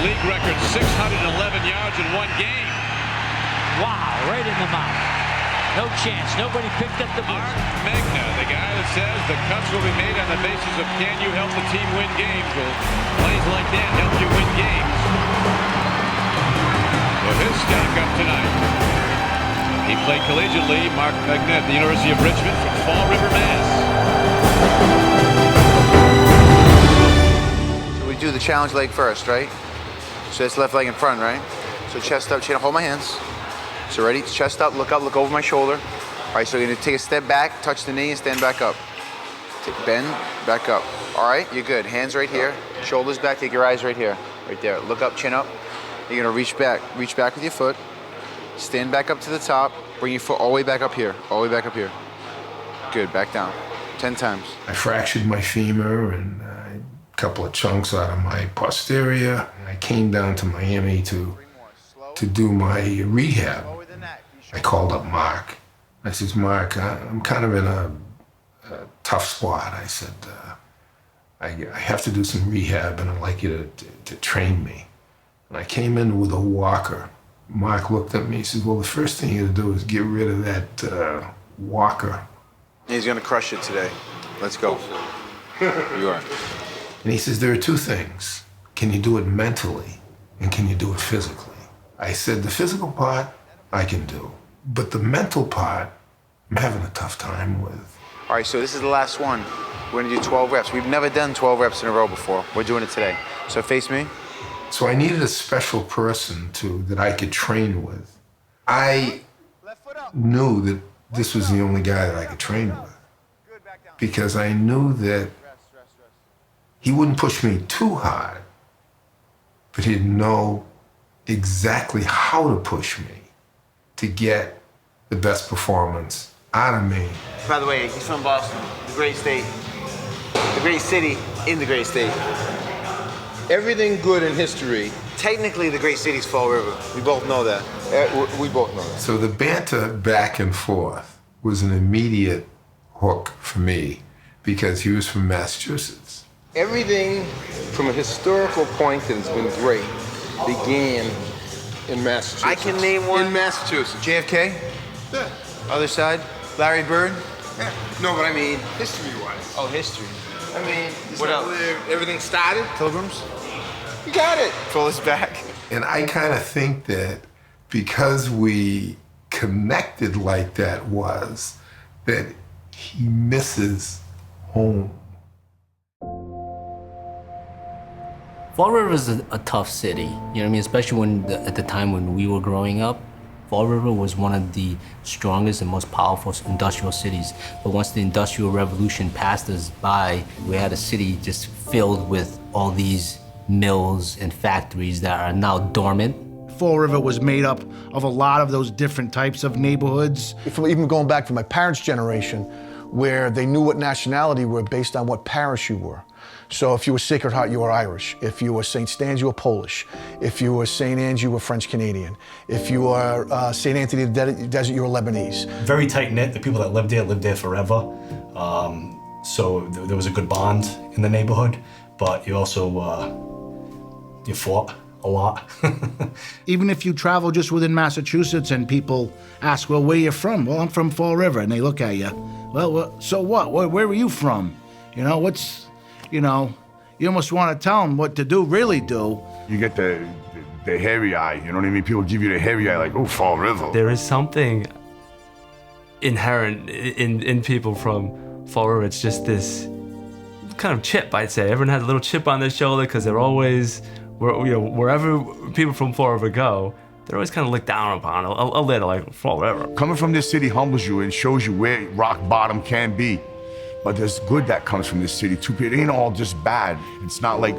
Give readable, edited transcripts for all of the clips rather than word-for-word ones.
league record 611 yards in one game. Wow, right in the mouth. No chance. Nobody picked up the ball. Mark Megna, the guy that says the cuts will be made on the basis of can you help the team win games. Well, plays like that help you win games. So his stack-up tonight. He played collegiately, Mark Megna, at the University of Richmond from Fall River, Mass. So we do the challenge leg first, right? So that's left leg in front, right? So chest up, chin up, hold my hands. So ready, chest up, look over my shoulder. All right, so you're gonna take a step back, touch the knee and stand back up. Bend, back up. All right, you're good. Hands right here, shoulders back, take your eyes right here, right there. Look up, chin up. You're gonna reach back with your foot. Stand back up to the top, bring your foot all the way back up here, all the way back up here. Good, back down, 10 times. I fractured my femur and a couple of chunks out of my posterior. I came down to Miami to do my rehab. I called up Mark. I says, Mark, I'm kind of in a tough spot. I said, I have to do some rehab and I'd like you to train me. And I came in with a walker. Mark looked at me, he says, well, the first thing you gotta do is get rid of that walker. He's gonna crush it today. Let's go. You are. And he says, there are two things. Can you do it mentally and can you do it physically? I said, the physical part, I can do. But the mental part, I'm having a tough time with. All right, so this is the last one. We're gonna do 12 reps. We've never done 12 reps in a row before. We're doing it today. So face me. So I needed a special person that I could train with. I knew that this was the only guy that I could train with because I knew that he wouldn't push me too hard, but he'd know exactly how to push me to get the best performance out of me. By the way, he's from Boston, the great state, the great city in the great state. Everything good in history. Technically, the great city's Fall River. We both know that. We both know that. So the banter back and forth was an immediate hook for me because he was from Massachusetts. Everything from a historical point that's been great began in Massachusetts. I can name one. In Massachusetts. JFK? Yeah. Other side? Larry Bird? Yeah. No, but I mean, history-wise. Oh, history. I mean, is What that else? where everything started? Pilgrims? You got it. Pull us back. And I kind of think that because we connected like that was that he misses home. Fall River is a tough city, you know what I mean? Especially at the time when we were growing up. Fall River was one of the strongest and most powerful industrial cities. But once the Industrial Revolution passed us by, we had a city just filled with all these mills and factories that are now dormant. Fall River was made up of a lot of those different types of neighborhoods. Even going back to my parents' generation, where they knew what nationality you were based on what parish you were. So if you were Sacred Heart, you were Irish. If you were St. Stan's, you were Polish. If you were St. Anne's, you were French-Canadian. If you were St. Anthony of the Desert, you were Lebanese. Very tight-knit. The people that lived there forever. So there was a good bond in the neighborhood, but you also, you fought a lot. Even if you travel just within Massachusetts and people ask, well, where are you from? Well, I'm from Fall River. And they look at you, well, so what? Where are you from? You know, you almost want to tell them what to do, really do. You get the hairy eye, you know what I mean? People give you the hairy eye like, oh, Fall River. There is something inherent in people from Fall River. It's just this kind of chip, I'd say. Everyone has a little chip on their shoulder because they're always, wherever people from Fall River go, they're always kind of looked down upon a little, like Fall River. Coming from this city humbles you and shows you where rock bottom can be. But there's good that comes from this city too. It ain't all just bad. It's not like,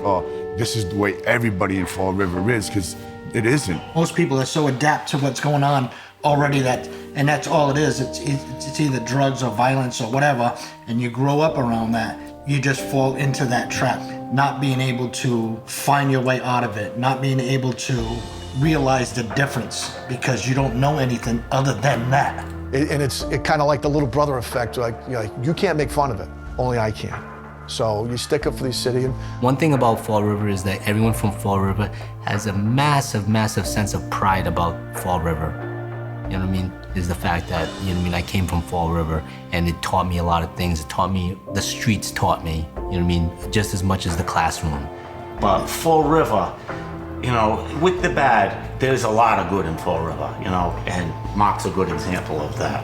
this is the way everybody in Fall River is, because it isn't. Most people are so adapt to what's going on already and that's all it is. It's either drugs or violence or whatever, and you grow up around that. You just fall into that trap, not being able to find your way out of it, not being able to realize the difference because you don't know anything other than that. And it's kind of like the little brother effect, like you can't make fun of it, only I can. So you stick up for the city. And one thing about Fall River is that everyone from Fall River has a massive, massive sense of pride about Fall River. You know what I mean? Is the fact that, you know what I mean, I came from Fall River and it taught me a lot of things. It taught me, the streets taught me, you know what I mean, just as much as the classroom. But Fall River, you know, with the bad, there's a lot of good in Fall River, you know, and Mark's a good example of that.